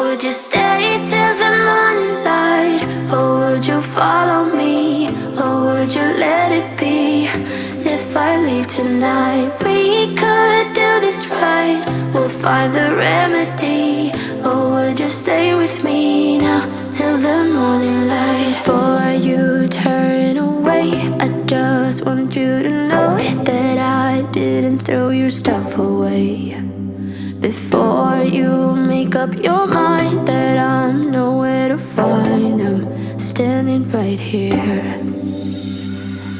would you stay till the morning light? Or would you follow me? Or would you let it be? If I leave tonight, we could do this right. We'll find the remedy. Or would you stay with me now till the morning light? Before you turn away, I just want you to know that I didn't throw your stuff away. Before you make up your mind that I'm nowhere to find, I'm standing right here.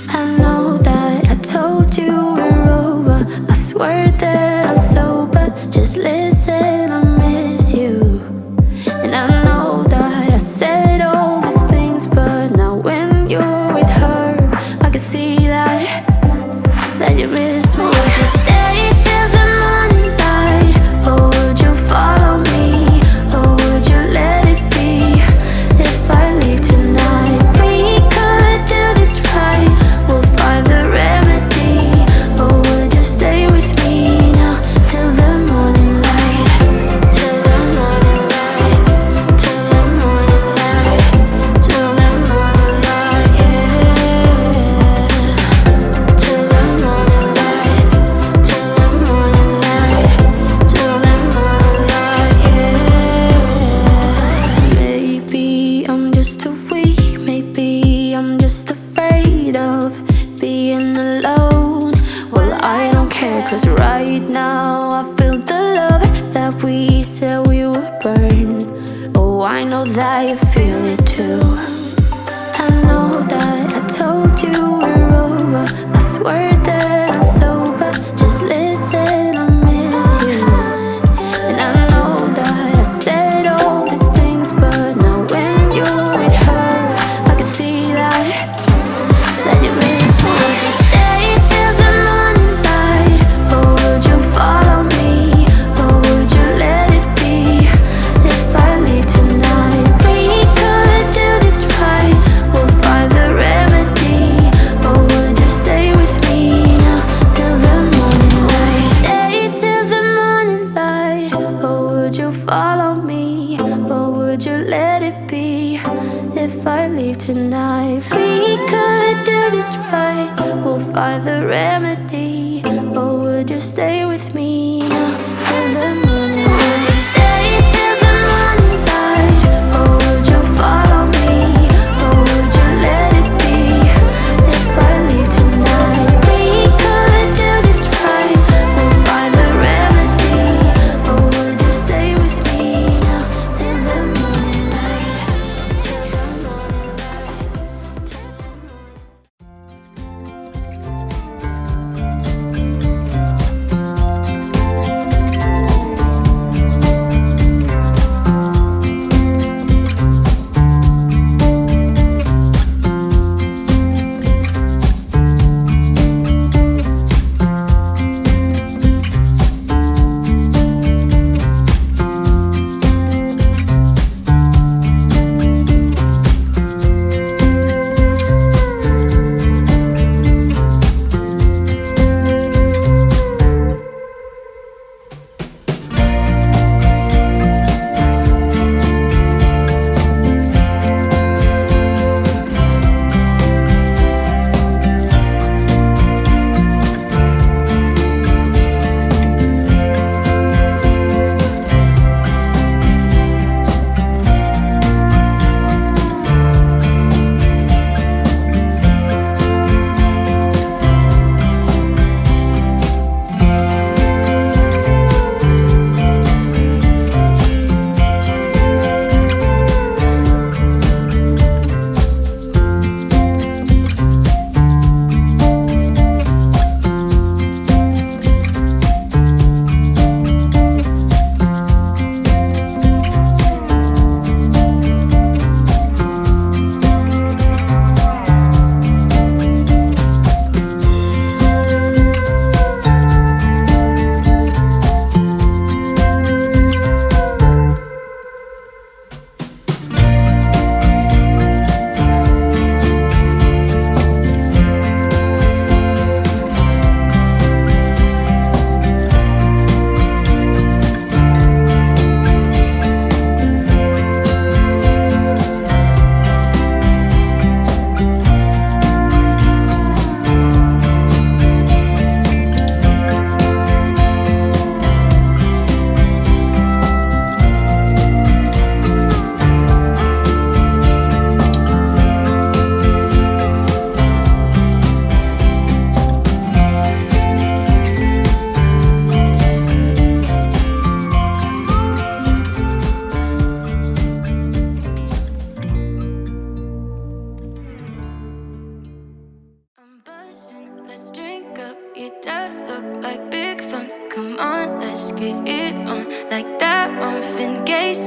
I know that I told you we're over, I swear that I'm sober. Just listen, I miss you. And I know that I said all these things, but now when you're with her, I can see that you miss me. Would you stay till the morning light? Or would you follow me? Or would you let it be? If I leave tonight, we could do this right. We'll find the remedy. Or would you stay with me now till the morning light? Till the morning light. Till the morning light. Till the morning light, yeah. Till the morning light. Till the morning light. Till the morning light, yeah. Maybe I'm just too weak. Maybe I'm just afraid of being alone. Well, I don't care, 'cause right now I feel the love that we said we would burn. Oh, I know that you feel it too. I know that I told you we're over, I swear that I'm sober. Just listen, I miss you. And I know that I said all these things, but now when you're with her, I can see that you miss me. Would you stay till the morning light? Or would you follow me? Or would you let it be? If I leave tonight, we could do this right. We'll find the remedy. Or would you stay with me now till the morning light? Stay till the morning light. Or would you follow me? Or would you let it be? If I leave tonight, we could do this right. We'll find the remedy. Or would you stay with me now till the morning light? Would you stay till the morning light? Or would you follow me? Or would you let it be? If I leave tonight, we could do this right. We'll find the remedy. Or would you stay with me now till the morning light? Till the morning light. Till the morning.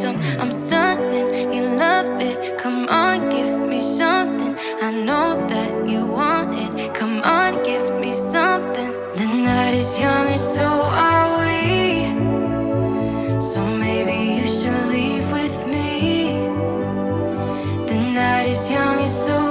some. I'm stunning, you love it. Come on, give me something. I know that you want it. Come on, give me something. The night is young and so are we. So maybe you should leave with me. The night is young and so